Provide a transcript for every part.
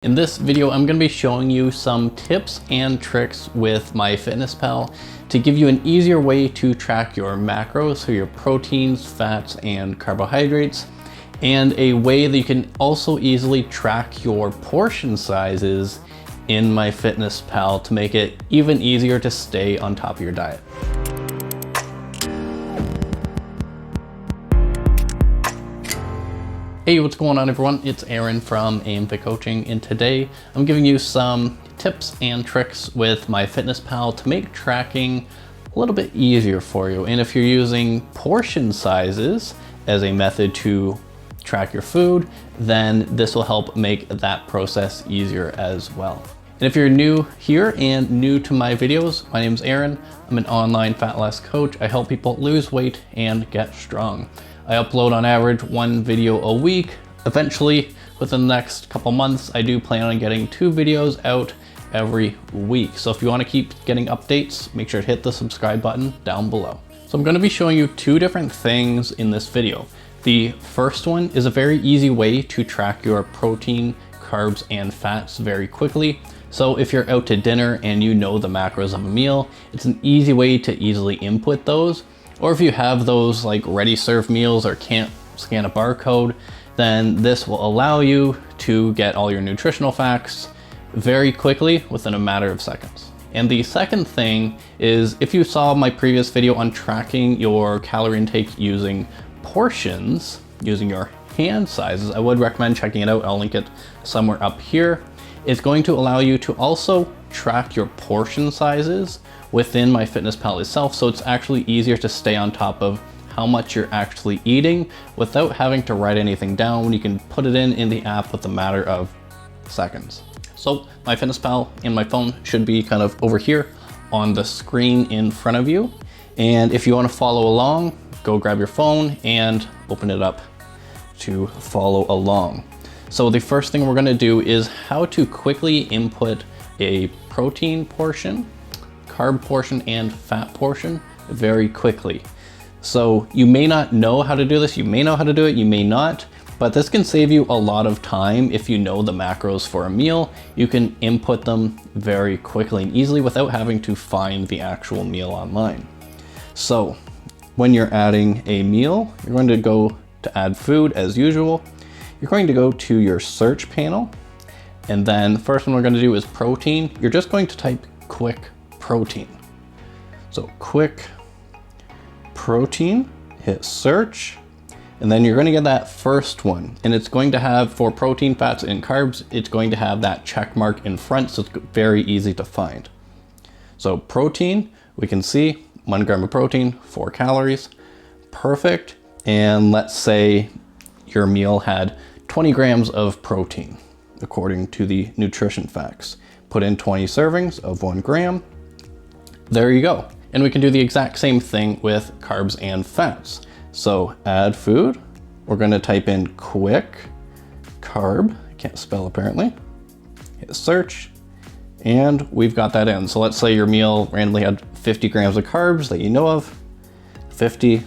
In this video, I'm going to be showing you some tips and tricks with MyFitnessPal to give you an easier way to track your macros, so your proteins, fats, and carbohydrates, and a way that you can also easily track your portion sizes in MyFitnessPal to make it even easier to stay on top of your diet. Hey, what's going on everyone? It's Aaron from AMFIT Coaching, and today I'm giving you some tips and tricks with MyFitnessPal to make tracking a little bit easier for you. And if you're using portion sizes as a method to track your food, then this will help make that process easier as well. And if you're new here and new to my videos, my name's Aaron. I'm an online fat loss coach. I help people lose weight and get strong. I upload on average one video a week. Eventually, within the next couple months, I do plan on getting 2 videos out every week. So if you want to keep getting updates, make sure to hit the subscribe button down below. So I'm going to be showing you 2 different things in this video. The first one is a very easy way to track your protein, carbs, and fats very quickly. So if you're out to dinner and you know the macros of a meal, it's an easy way to easily input those. Or if you have those like ready served meals or can't scan a barcode, then this will allow you to get all your nutritional facts very quickly within a matter of seconds. And the second thing is, if you saw my previous video on tracking your calorie intake using portions, using your hand sizes, I would recommend checking it out. I'll link it somewhere up here. It's going to allow you to also track your portion sizes within MyFitnessPal itself, so it's actually easier to stay on top of how much you're actually eating without having to write anything down. You can put it in the app with a matter of seconds. So MyFitnessPal and my phone should be kind of over here on the screen in front of you. And if you want to follow along, go grab your phone and open it up to follow along. So the first thing we're going to do is how to quickly input a protein portion, carb portion, and fat portion very quickly. So you may not know how to do this, you may know how to do it, you may not, but this can save you a lot of time. If you know the macros for a meal, you can input them very quickly and easily without having to find the actual meal online. So when you're adding a meal, you're going to go to add food as usual. You're going to go to your search panel, and then the first one we're going to do is protein. You're just going to type quick protein. So quick protein, hit search, and then you're going to get that first one, and it's going to have, for protein, fats, and carbs, it's going to have that check mark in front, so it's very easy to find. So protein, we can see 1 gram of protein, 4 calories, perfect. And let's say your meal had 20 grams of protein according to the nutrition facts. Put in 20 servings of 1 gram. There you go. And we can do the exact same thing with carbs and fats. So add food. We're going to type in quick carb. I can't spell apparently. Hit search. And we've got that in. So let's say your meal randomly had 50 grams of carbs that you know of. 50.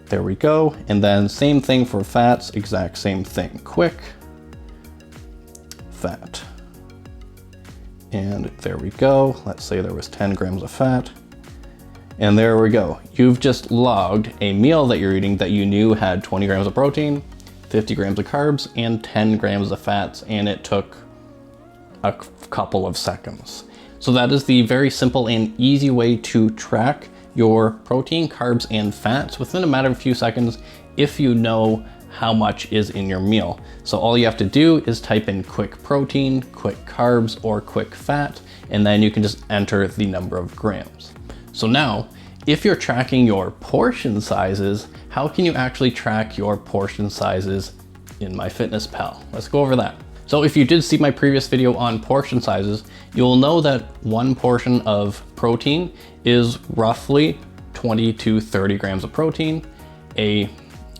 There we go. And then same thing for fats, exact same thing. Quick fat. And there we go. Let's say there was 10 grams of fat. And there we go. You've just logged a meal that you're eating that you knew had 20 grams of protein, 50 grams of carbs, and 10 grams of fats, and it took a couple of seconds. So that is the very simple and easy way to track your protein, carbs, and fats within a matter of a few seconds if you know how much is in your meal. So all you have to do is type in quick protein, quick carbs, or quick fat, and then you can just enter the number of grams. So now, if you're tracking your portion sizes, how can you actually track your portion sizes in MyFitnessPal? Let's go over that. So if you did see my previous video on portion sizes, you'll know that 1 portion of protein is roughly 20 to 30 grams of protein. A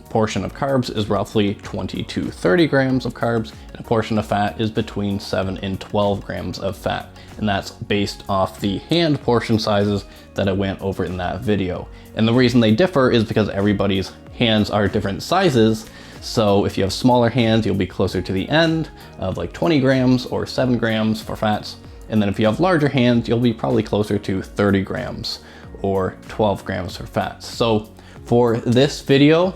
portion of carbs is roughly 20 to 30 grams of carbs, and a portion of fat is between 7 and 12 grams of fat. And that's based off the hand portion sizes that I went over in that video. And the reason they differ is because everybody's hands are different sizes. So if you have smaller hands, you'll be closer to the end of like 20 grams or 7 grams for fats. And then if you have larger hands, you'll be probably closer to 30 grams or 12 grams for fats. So for this video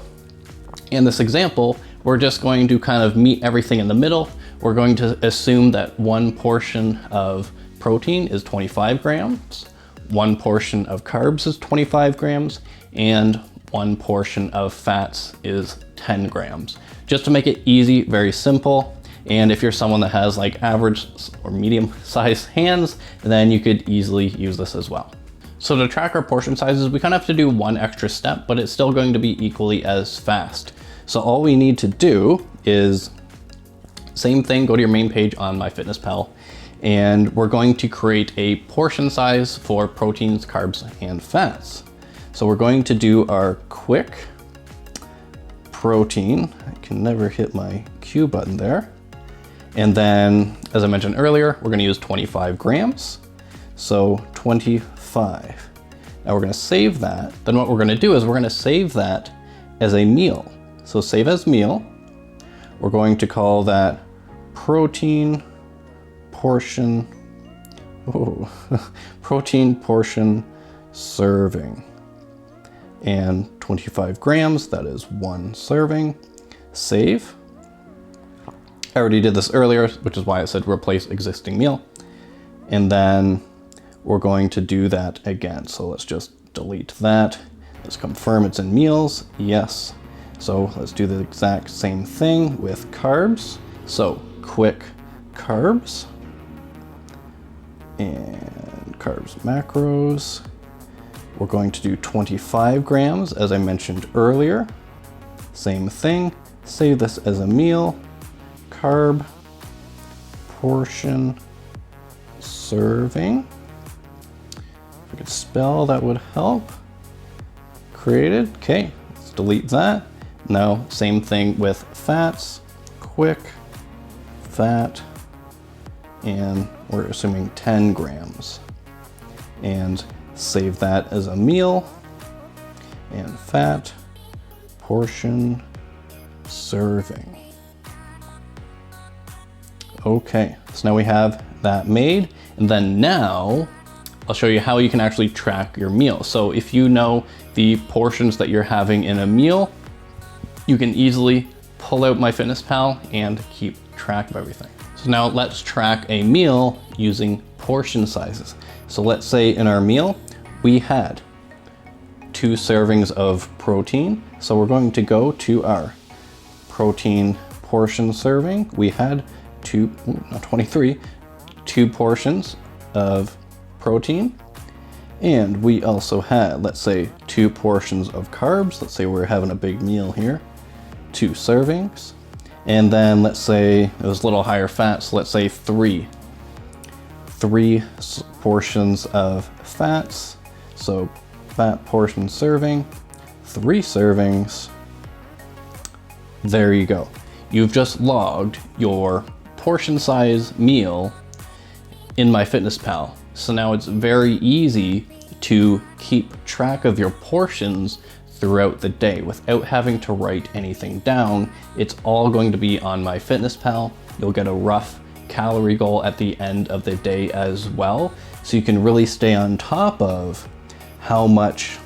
and this example, we're just going to kind of meet everything in the middle. We're going to assume that one portion of protein is 25 grams, one portion of carbs is 25 grams, and one portion of fats is 10 grams. Just to make it easy, very simple. And if you're someone that has like average or medium sized hands, then you could easily use this as well. So to track our portion sizes, we kind of have to do one extra step, but it's still going to be equally as fast. So all we need to do is same thing, go to your main page on MyFitnessPal, and we're going to create a portion size for proteins, carbs, and fats. So we're going to do our quick protein. I can never hit my Q button there. And then, as I mentioned earlier, we're gonna use 25 grams. So 25. Now we're gonna save that. Then what we're gonna do is we're gonna save that as a meal. So save as meal. We're going to call that protein portion, protein portion serving. And 25 grams, that is one serving. Save. I already did this earlier, which is why I said replace existing meal. And then we're going to do that again. So let's just delete that. Let's confirm it's in meals. Yes. So let's do the exact same thing with carbs. So quick carbs and carbs macros. We're going to do 25 grams, as I mentioned earlier. Same thing. Save this as a meal. Carb portion serving. If I could spell, that would help. Created. Okay, let's delete that. Now, same thing with fats. Quick fat, and we're assuming 10 grams. And save that as a meal. And fat portion serving. Okay, so now we have that made. And then now I'll show you how you can actually track your meal. So if you know the portions that you're having in a meal, you can easily pull out MyFitnessPal and keep track of everything. So now let's track a meal using portion sizes. So let's say in our meal, we had 2 servings of protein. So we're going to go to our protein portion serving. We had 2 portions of protein. And we also had, let's say, 2 portions of carbs. Let's say we're having a big meal here, 2 servings. And then let's say it was a little higher fat, so let's say 3 portions of fats. So fat portion serving, 3 servings. There you go. You've just logged your portion size meal in MyFitnessPal. So now it's very easy to keep track of your portions throughout the day without having to write anything down. It's all going to be on MyFitnessPal. You'll get a rough calorie goal at the end of the day as well. So you can really stay on top of how much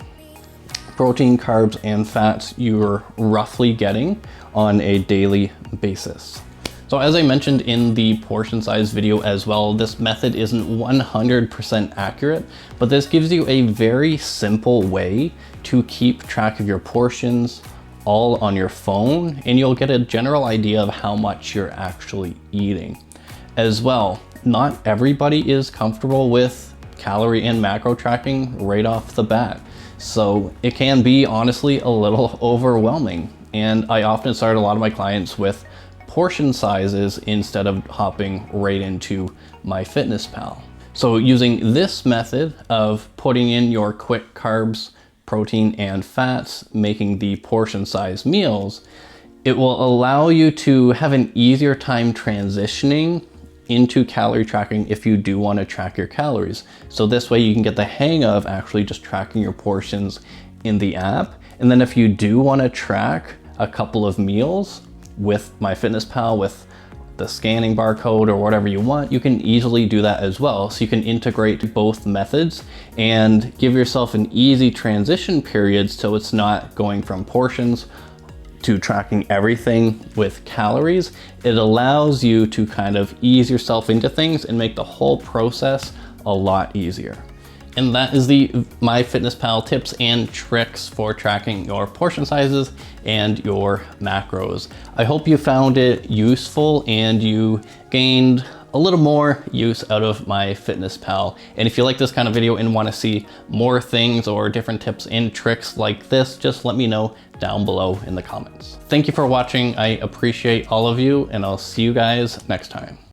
protein, carbs, and fats you're roughly getting on a daily basis. So as I mentioned in the portion size video as well, this method isn't 100% accurate, but this gives you a very simple way to keep track of your portions all on your phone, and you'll get a general idea of how much you're actually eating. As well, not everybody is comfortable with calorie and macro tracking right off the bat. So it can be honestly a little overwhelming. And I often start a lot of my clients with portion sizes instead of hopping right into MyFitnessPal. So using this method of putting in your quick carbs, protein, and fats, making the portion size meals, it will allow you to have an easier time transitioning into calorie tracking if you do want to track your calories. So this way you can get the hang of actually just tracking your portions in the app. And then if you do want to track a couple of meals with MyFitnessPal, with the scanning barcode or whatever you want, you can easily do that as well. So you can integrate both methods and give yourself an easy transition period so it's not going from portions to tracking everything with calories. It allows you to kind of ease yourself into things and make the whole process a lot easier. And that is the MyFitnessPal tips and tricks for tracking your portion sizes and your macros. I hope you found it useful and you gained a little more use out of MyFitnessPal. And if you like this kind of video and want to see more things or different tips and tricks like this, just let me know down below in the comments. Thank you for watching. I appreciate all of you, and I'll see you guys next time.